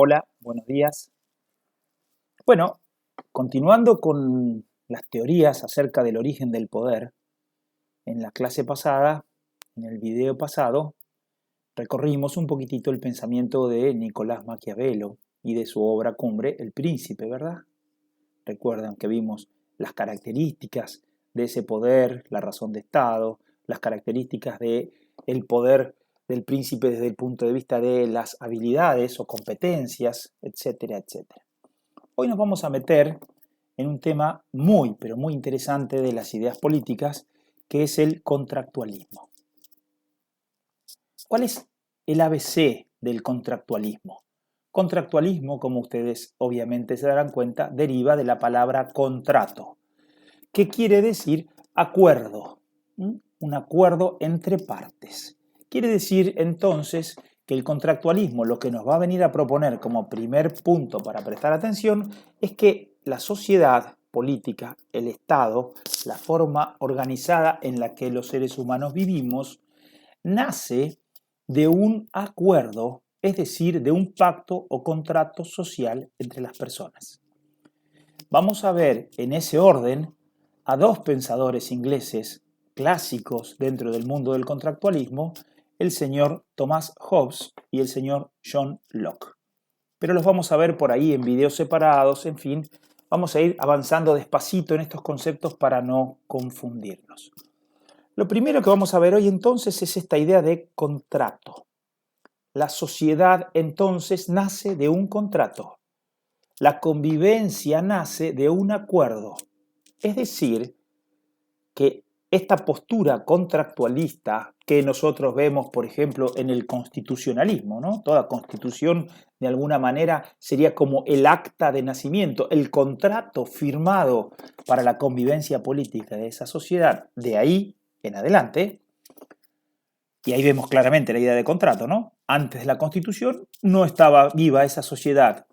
Hola, buenos días. Bueno, continuando con las teorías acerca del origen del poder, en la clase pasada, en el video pasado, recorrimos un poquitito el pensamiento de Nicolás Maquiavelo y de su obra cumbre, El Príncipe, ¿verdad? Recuerdan que vimos las características de ese poder, la razón de Estado, las características del poder del príncipe desde el punto de vista de las habilidades o competencias, etcétera, etcétera. Hoy nos vamos a meter en un tema muy, pero muy interesante de las ideas políticas, que es el contractualismo. ¿Cuál es el ABC del contractualismo? Contractualismo, como ustedes obviamente se darán cuenta, deriva de la palabra contrato, que quiere decir acuerdo, un acuerdo entre partes. Quiere decir entonces que el contractualismo lo que nos va a venir a proponer como primer punto para prestar atención es que la sociedad política, el Estado, la forma organizada en la que los seres humanos vivimos, nace de un acuerdo, es decir, de un pacto o contrato social entre las personas. Vamos a ver en ese orden a dos pensadores ingleses clásicos dentro del mundo del contractualismo, el señor Thomas Hobbes y el señor John Locke. Pero los vamos a ver por ahí en videos separados, en fin, vamos a ir avanzando despacito en estos conceptos para no confundirnos. Lo primero que vamos a ver hoy entonces es esta idea de contrato. La sociedad entonces nace de un contrato. La convivencia nace de un acuerdo. Es decir, que esta postura contractualista que nosotros vemos, por ejemplo, en el constitucionalismo, ¿no? Toda constitución, de alguna manera, sería como el acta de nacimiento, el contrato firmado para la convivencia política de esa sociedad, de ahí en adelante. Y ahí vemos claramente la idea de contrato, ¿no? Antes de la Constitución no estaba viva esa sociedad.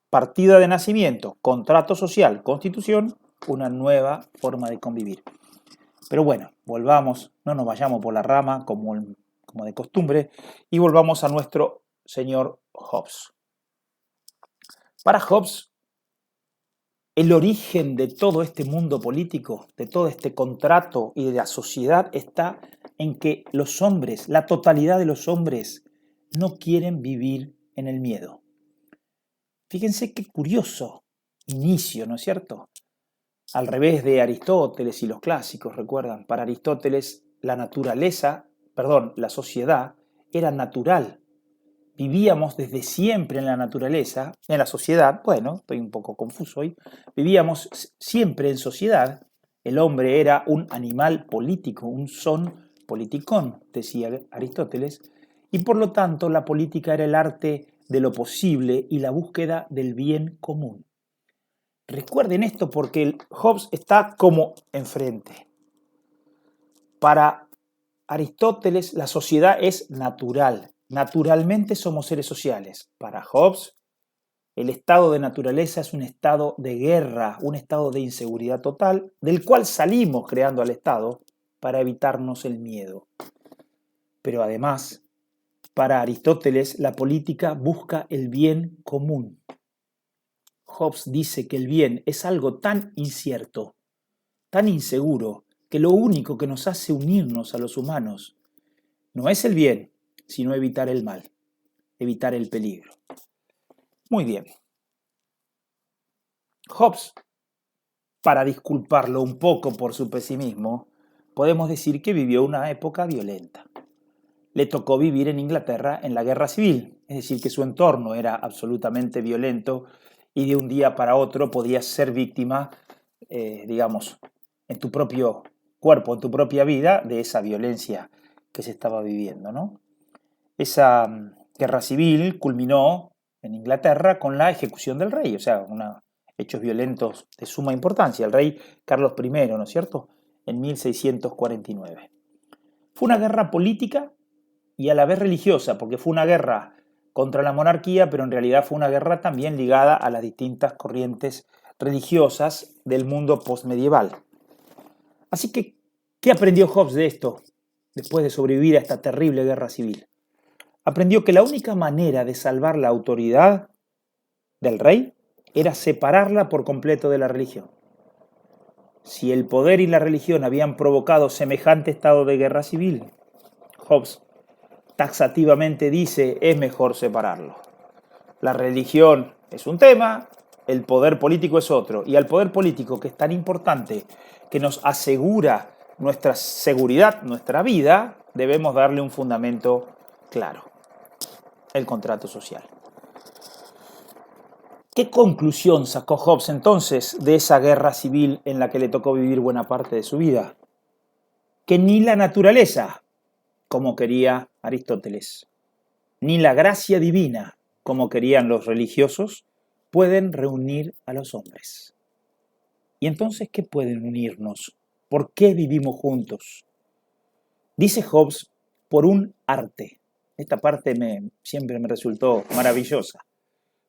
Partida de nacimiento, contrato social, Constitución, una nueva forma de convivir. Pero bueno, volvamos, no nos vayamos por la rama como de costumbre y volvamos a nuestro señor Hobbes. Para Hobbes, el origen de todo este mundo político, de todo este contrato y de la sociedad está en que los hombres, la totalidad de los hombres, no quieren vivir en el miedo. Fíjense qué curioso inicio, ¿no es cierto? Al revés de Aristóteles y los clásicos, recuerdan, para Aristóteles la sociedad era natural. Vivíamos desde siempre en la naturaleza, en la sociedad, bueno, estoy un poco confuso hoy, vivíamos siempre en sociedad. El hombre era un animal político, un son politicón, decía Aristóteles, y por lo tanto la política era el arte de lo posible y la búsqueda del bien común. Recuerden esto porque el Hobbes está como enfrente. Para Aristóteles la sociedad es natural. Naturalmente somos seres sociales. Para Hobbes el estado de naturaleza es un estado de guerra, un estado de inseguridad total, del cual salimos creando al Estado para evitarnos el miedo. Pero además, para Aristóteles la política busca el bien común. Hobbes dice que el bien es algo tan incierto, tan inseguro, que lo único que nos hace unirnos a los humanos no es el bien, sino evitar el mal, evitar el peligro. Muy bien. Hobbes, para disculparlo un poco por su pesimismo, podemos decir que vivió una época violenta. Le tocó vivir en Inglaterra en la Guerra Civil, es decir, que su entorno era absolutamente violento y de un día para otro podías ser víctima, digamos, en tu propio cuerpo, en tu propia vida, de esa violencia que se estaba viviendo, ¿no? Esa guerra civil culminó en Inglaterra con la ejecución del rey, o sea, hechos violentos de suma importancia, el rey Carlos I, ¿no es cierto?, en 1649. Fue una guerra política y a la vez religiosa, porque fue una guerra contra la monarquía, pero en realidad fue una guerra también ligada a las distintas corrientes religiosas del mundo postmedieval. Así que, ¿qué aprendió Hobbes de esto después de sobrevivir a esta terrible guerra civil? Aprendió que la única manera de salvar la autoridad del rey era separarla por completo de la religión. Si el poder y la religión habían provocado semejante estado de guerra civil, Hobbes taxativamente dice es mejor separarlo. La religión es un tema, el poder político es otro, y al poder político, que es tan importante, que nos asegura nuestra seguridad, nuestra vida, debemos darle un fundamento claro, el contrato social. ¿Qué conclusión sacó Hobbes entonces de esa guerra civil en la que le tocó vivir buena parte de su vida? Que ni la naturaleza, como quería Aristóteles, ni la gracia divina, como querían los religiosos, pueden reunir a los hombres. ¿Y entonces qué pueden unirnos? ¿Por qué vivimos juntos? Dice Hobbes, por un arte. Esta parte siempre me resultó maravillosa.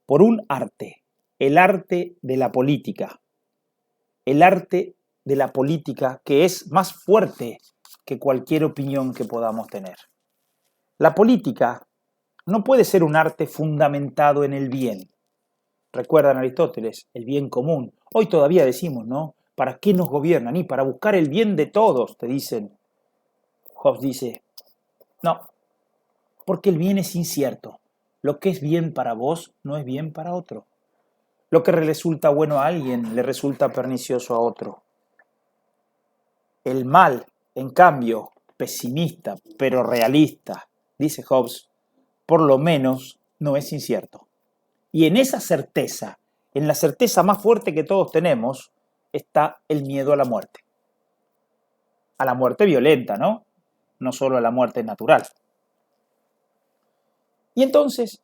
Por un arte, el arte de la política. El arte de la política que es más fuerte que cualquier opinión que podamos tener. La política no puede ser un arte fundamentado en el bien. Recuerdan Aristóteles, el bien común. Hoy todavía decimos, ¿no? ¿Para qué nos gobiernan? Y para buscar el bien de todos, te dicen. Hobbes dice, no, porque el bien es incierto. Lo que es bien para vos no es bien para otro. Lo que le resulta bueno a alguien le resulta pernicioso a otro. El mal, en cambio, pesimista, pero realista, dice Hobbes, por lo menos no es incierto. Y en esa certeza, en la certeza más fuerte que todos tenemos, está el miedo a la muerte. A la muerte violenta, ¿no? No solo a la muerte natural. Y entonces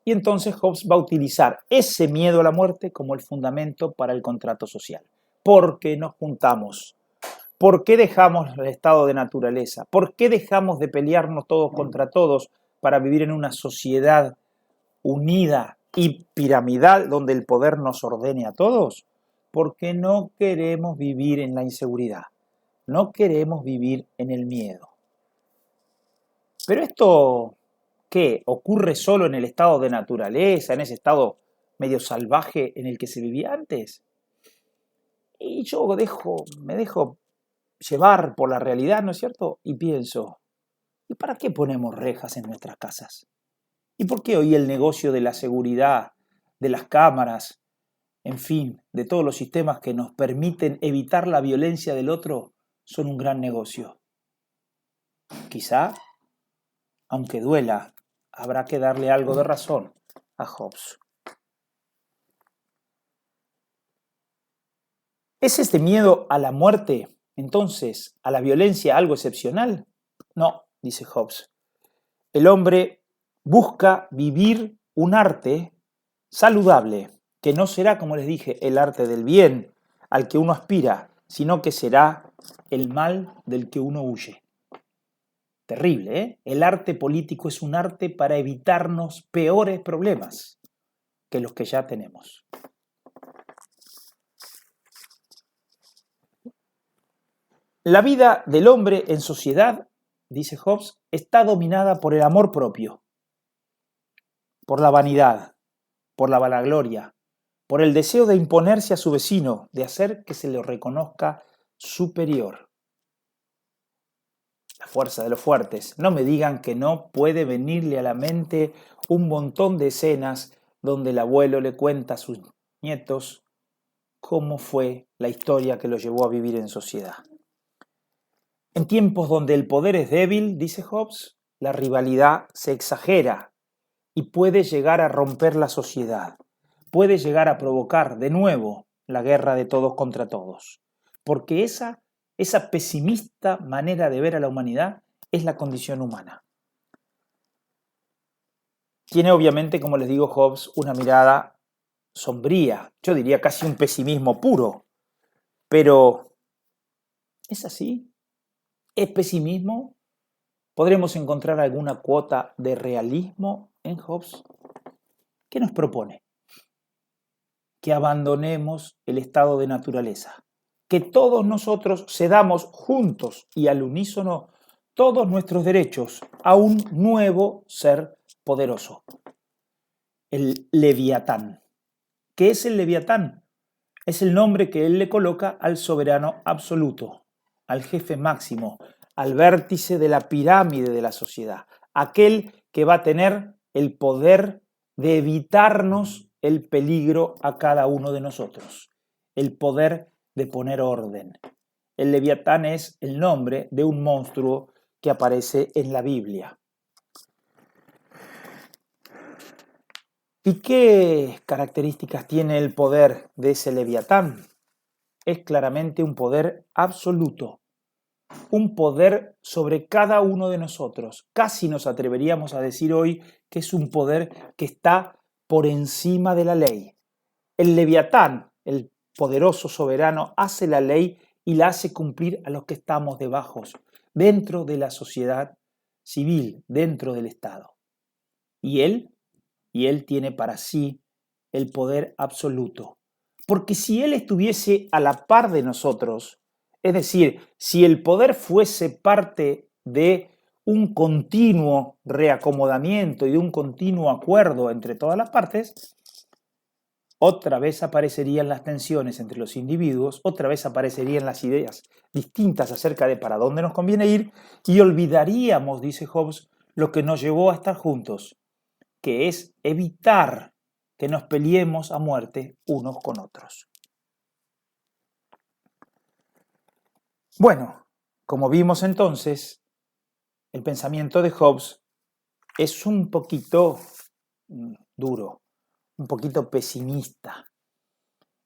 Hobbes va a utilizar ese miedo a la muerte como el fundamento para el contrato social. ¿Por qué nos juntamos? ¿Por qué dejamos el estado de naturaleza? ¿Por qué dejamos de pelearnos todos contra todos para vivir en una sociedad unida y piramidal donde el poder nos ordene a todos? Porque no queremos vivir en la inseguridad, no queremos vivir en el miedo. Pero esto, ¿qué? ¿Ocurre solo en el estado de naturaleza, en ese estado medio salvaje en el que se vivía antes? Y yo me dejo llevar por la realidad, ¿no es cierto? Y pienso, ¿y para qué ponemos rejas en nuestras casas? ¿Y por qué hoy el negocio de la seguridad, de las cámaras, en fin, de todos los sistemas que nos permiten evitar la violencia del otro son un gran negocio? Quizá, aunque duela, habrá que darle algo de razón a Hobbes. ¿Es este miedo a la muerte, entonces, a la violencia, algo excepcional? No, dice Hobbes. El hombre busca vivir un arte saludable, que no será, como les dije, el arte del bien al que uno aspira, sino que será el mal del que uno huye. Terrible, ¿eh? El arte político es un arte para evitarnos peores problemas que los que ya tenemos. La vida del hombre en sociedad, dice Hobbes, está dominada por el amor propio, por la vanidad, por la vanagloria, por el deseo de imponerse a su vecino, de hacer que se le reconozca superior. La fuerza de los fuertes. No me digan que no puede venirle a la mente un montón de escenas donde el abuelo le cuenta a sus nietos cómo fue la historia que lo llevó a vivir en sociedad. En tiempos donde el poder es débil, dice Hobbes, la rivalidad se exagera y puede llegar a romper la sociedad. Puede llegar a provocar de nuevo la guerra de todos contra todos. Porque esa pesimista manera de ver a la humanidad es la condición humana. Tiene obviamente, como les digo, Hobbes, una mirada sombría, yo diría casi un pesimismo puro. Pero, ¿es así? ¿Es pesimismo? ¿Podremos encontrar alguna cuota de realismo en Hobbes? ¿Qué nos propone? Que abandonemos el estado de naturaleza, que todos nosotros cedamos juntos y al unísono todos nuestros derechos a un nuevo ser poderoso, el Leviatán, ¿Qué es el Leviatán? Es el nombre que él le coloca al soberano absoluto, al jefe máximo, al vértice de la pirámide de la sociedad, aquel que va a tener el poder de evitarnos el peligro a cada uno de nosotros, el poder de poner orden. El Leviatán es el nombre de un monstruo que aparece en la Biblia. ¿Y qué características tiene el poder de ese Leviatán? Es claramente un poder absoluto, un poder sobre cada uno de nosotros. Casi nos atreveríamos a decir hoy que es un poder que está por encima de la ley. El Leviatán, el poderoso soberano, hace la ley y la hace cumplir a los que estamos debajo, dentro de la sociedad civil, dentro del Estado. Y él tiene para sí el poder absoluto. Porque si él estuviese a la par de nosotros, es decir, si el poder fuese parte de un continuo reacomodamiento y de un continuo acuerdo entre todas las partes, otra vez aparecerían las tensiones entre los individuos, otra vez aparecerían las ideas distintas acerca de para dónde nos conviene ir y olvidaríamos, dice Hobbes, lo que nos llevó a estar juntos, que es evitar que nos peleemos a muerte unos con otros. Bueno, como vimos entonces, el pensamiento de Hobbes es un poquito duro, un poquito pesimista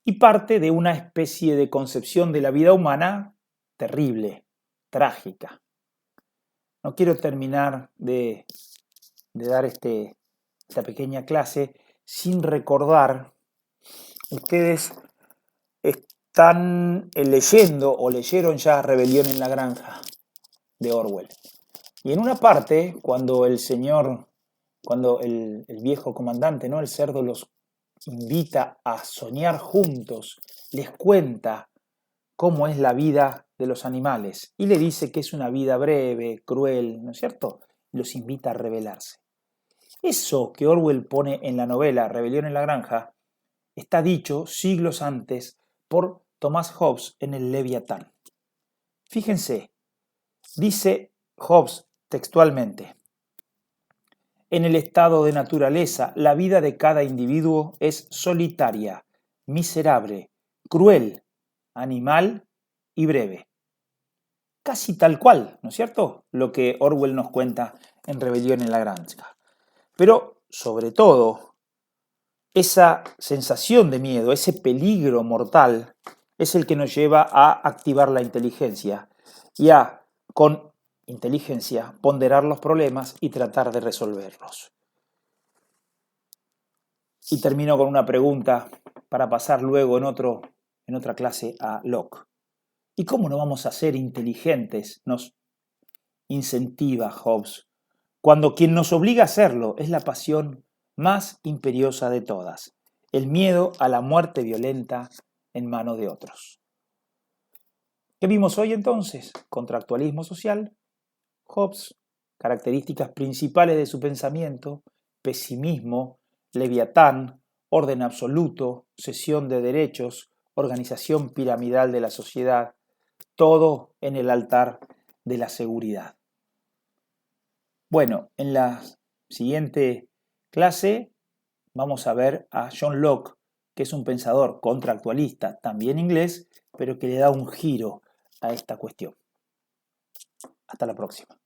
y parte de una especie de concepción de la vida humana terrible, trágica. No quiero terminar de dar esta pequeña clase sin recordar, ustedes están leyendo o leyeron ya Rebelión en la Granja de Orwell. Y en una parte, cuando el viejo comandante, ¿no? El cerdo los invita a soñar juntos, les cuenta cómo es la vida de los animales y le dice que es una vida breve, cruel, ¿no es cierto? Los invita a rebelarse. Eso que Orwell pone en la novela Rebelión en la Granja está dicho siglos antes por Thomas Hobbes en el Leviatán. Fíjense, dice Hobbes textualmente: en el estado de naturaleza, la vida de cada individuo es solitaria, miserable, cruel, animal y breve. Casi tal cual, ¿no es cierto?, lo que Orwell nos cuenta en Rebelión en la Granja. Pero, sobre todo, esa sensación de miedo, ese peligro mortal, es el que nos lleva a activar la inteligencia y a, con inteligencia, ponderar los problemas y tratar de resolverlos. Y termino con una pregunta para pasar luego en otra clase a Locke. ¿Y cómo no vamos a ser inteligentes? Nos incentiva Hobbes, cuando quien nos obliga a hacerlo es la pasión más imperiosa de todas, el miedo a la muerte violenta en manos de otros. ¿Qué vimos hoy entonces? Contractualismo social, Hobbes, características principales de su pensamiento, pesimismo, Leviatán, orden absoluto, cesión de derechos, organización piramidal de la sociedad, todo en el altar de la seguridad. Bueno, en la siguiente clase vamos a ver a John Locke, que es un pensador contractualista, también inglés, pero que le da un giro a esta cuestión. Hasta la próxima.